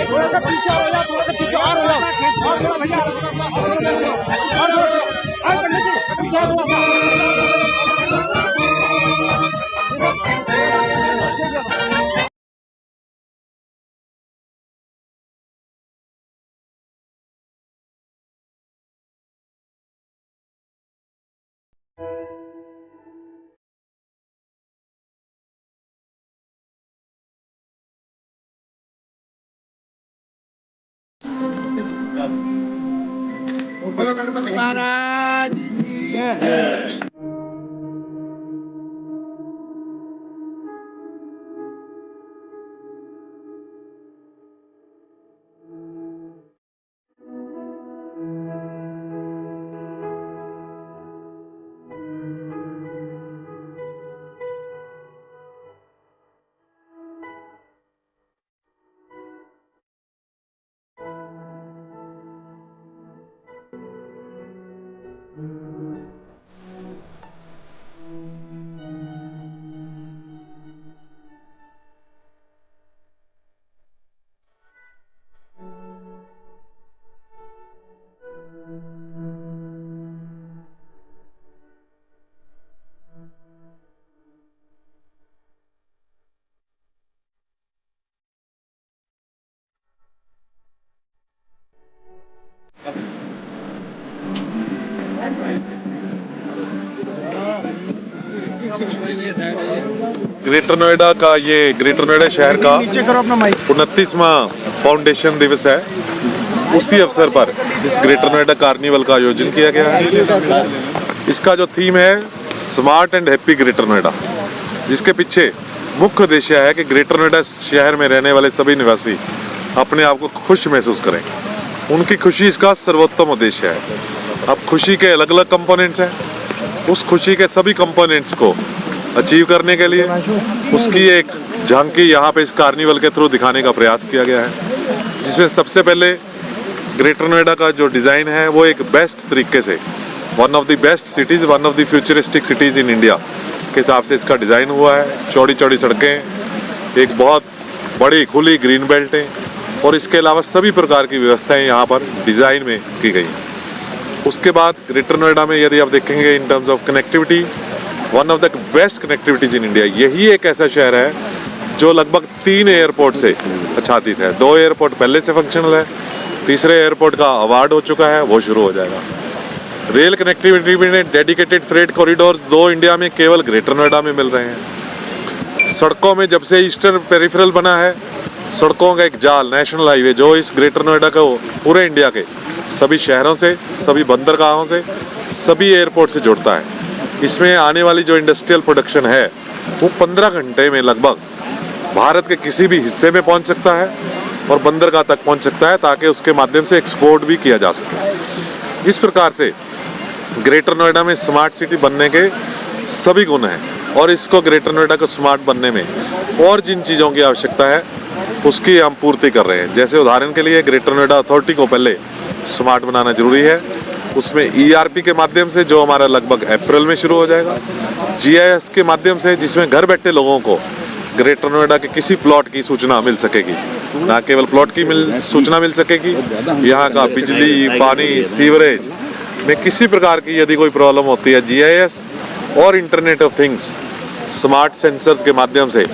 थोड़ा सा पीछे आ रहा, थोड़ा सा पीछे आ रहा, और थोड़ा भैया और पंडित जी पीछे आ थोड़ा सा। बोलो गणपति महाराज की। ग्रेटर नोएडा का ये ग्रेटर नोएडा शहर का 29वां फाउंडेशन दिवस है। उसी अवसर पर इस ग्रेटर नोएडा कार्निवल का आयोजन किया गया है। इसका जो थीम है smart and happy greater Noida, जिसके पीछे मुख्य उद्देश्य है कि ग्रेटर नोएडा शहर में रहने वाले सभी निवासी अपने आप को खुश महसूस करें। उनकी खुशी इसका सर्वोत्तम उद्देश्य है। अब खुशी के अलग अलग कंपोनेंट्स हैं। उस खुशी के सभी कंपोनेंट्स को अचीव करने के लिए उसकी एक झांकी यहाँ पे इस कार्निवल के थ्रू दिखाने का प्रयास किया गया है, जिसमें सबसे पहले ग्रेटर नोएडा का जो डिज़ाइन है वो एक बेस्ट तरीके से one of the best cities, one of the futuristic cities in India के हिसाब से इसका डिज़ाइन हुआ है। चौड़ी चौड़ी सड़कें, एक बहुत बड़ी खुली ग्रीन बेल्टें और इसके अलावा सभी प्रकार की व्यवस्थाएं यहाँ पर डिज़ाइन में की गई। उसके बाद ग्रेटर नोएडा में यदि आप देखेंगे in terms of connectivity, one of the best connectivities in India. यही एक ऐसा शहर है जो लगभग 3 एयरपोर्ट से आच्छादित है। 2 एयरपोर्ट पहले से फंक्शनल है, तीसरे एयरपोर्ट का अवार्ड हो चुका है, वो शुरू हो जाएगा। रेल कनेक्टिविटी में डेडिकेटेड फ्रेट कॉरिडोर 2 इंडिया में केवल ग्रेटर नोएडा में मिल रहे हैं। सड़कों में जब से ईस्टर्न पेरिफेरल बना है, सड़कों का एक जाल, नेशनल हाईवे जो इस ग्रेटर नोएडा को पूरे इंडिया के सभी शहरों से, सभी बंदरगाहों से, सभी एयरपोर्ट से जोड़ता है। इसमें आने वाली जो इंडस्ट्रियल प्रोडक्शन है वो 15 घंटे में लगभग भारत के किसी भी हिस्से में पहुंच सकता है और बंदरगाह तक पहुंच सकता है, ताकि उसके माध्यम से एक्सपोर्ट भी किया जा सके। इस प्रकार से ग्रेटर नोएडा में स्मार्ट सिटी बनने के सभी गुण हैं और इसको ग्रेटर नोएडा को स्मार्ट बनने में और जिन चीज़ों की आवश्यकता है उसकी हम पूर्ति कर रहे हैं। जैसे उदाहरण के लिए ग्रेटर नोएडा अथॉरिटी को पहले स्मार्ट बनाना जरूरी है। उसमें ERP के माध्यम से जो हमारा लगभग अप्रैल में शुरू हो जाएगा, GIS के माध्यम से जिसमें घर बैठे लोगों को ग्रेटर नोएडा के किसी प्लॉट की सूचना मिल सकेगी। ना केवल प्लॉट की सूचना मिल सकेगी, यहाँ का बिजली, पानी, सीवरेज में किसी प्रकार की यदि कोई प्रॉब्लम होती है, GIS और internet of things smart sensors के माध्यम से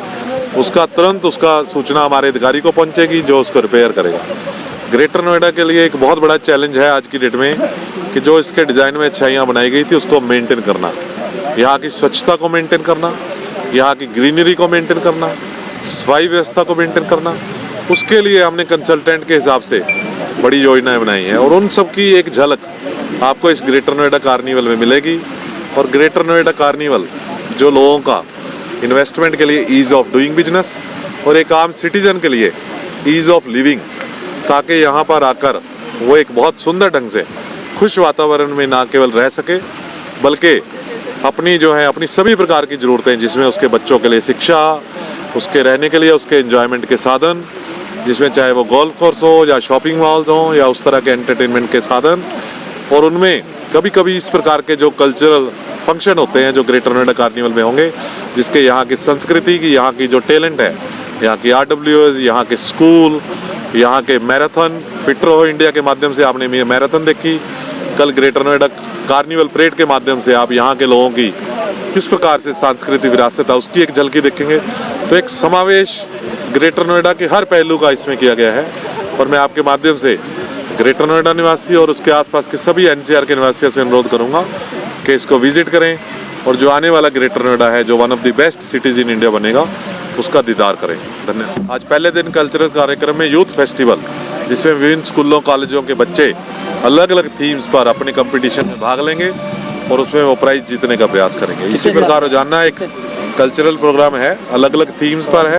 उसका तुरंत उसका सूचना हमारे अधिकारी को पहुँचेगी जो उसको रिपेयर करेगा। ग्रेटर नोएडा के लिए एक बहुत बड़ा चैलेंज है आज की डेट में कि जो इसके डिज़ाइन में अच्छाइयाँ बनाई गई थी उसको मेंटेन करना, यहाँ की स्वच्छता को मेंटेन करना, यहाँ की ग्रीनरी को मेंटेन करना, सफाई व्यवस्था को मेंटेन करना। उसके लिए हमने कंसल्टेंट के हिसाब से बड़ी योजनाएं बनाई हैं और उन सब की एक झलक आपको इस ग्रेटर नोएडा कार्निवल में मिलेगी। और ग्रेटर नोएडा कार्निवल जो लोगों का इन्वेस्टमेंट के लिए ईज़ ऑफ डूइंग बिजनेस और एक आम सिटीजन के लिए ईज़ ऑफ लिविंग, ताकि यहाँ पर आकर वो एक बहुत सुंदर ढंग से खुश वातावरण में ना केवल रह सके बल्कि अपनी जो है अपनी सभी प्रकार की ज़रूरतें, जिसमें उसके बच्चों के लिए शिक्षा, उसके रहने के लिए उसके एंजॉयमेंट के साधन, जिसमें चाहे वो गोल्फ कोर्स हो या शॉपिंग मॉल्स हों या उस तरह के एंटरटेनमेंट के साधन, और उनमें कभी कभी इस प्रकार के जो कल्चरल फंक्शन होते हैं जो ग्रेटर नोएडा कार्निवल में होंगे, जिसके यहाँ की संस्कृति की, यहाँ की जो टैलेंट है, यहाँ की RWS, यहाँ के स्कूल, यहाँ के मैराथन, फिट रहो इंडिया के माध्यम से आपने मैराथन देखी, कल ग्रेटर नोएडा कार्निवल परेड के माध्यम से आप यहाँ के लोगों की किस प्रकार से सांस्कृतिक विरासत है उसकी एक झलकी देखेंगे। तो एक समावेश ग्रेटर नोएडा के हर पहलू का इसमें किया गया है और मैं आपके माध्यम से ग्रेटर नोएडा निवासी और उसके आसपास के सभी NCR के निवासियों से अनुरोध करूंगा कि इसको विजिट करें और जो आने वाला ग्रेटर नोएडा है, जो one of the best cities in India बनेगा, उसका दीदार करें। धन्यवाद। आज पहले दिन कल्चरल कार्यक्रम में यूथ फेस्टिवल, जिसमें विभिन्न स्कूलों कॉलेजों के बच्चे अलग अलग थीम्स पर अपने कंपटीशन में भाग लेंगे और उसमें वो प्राइज जीतने का प्रयास करेंगे। इसी प्रकार रोजाना एक कल्चरल प्रोग्राम है, अलग अलग थीम्स पर है।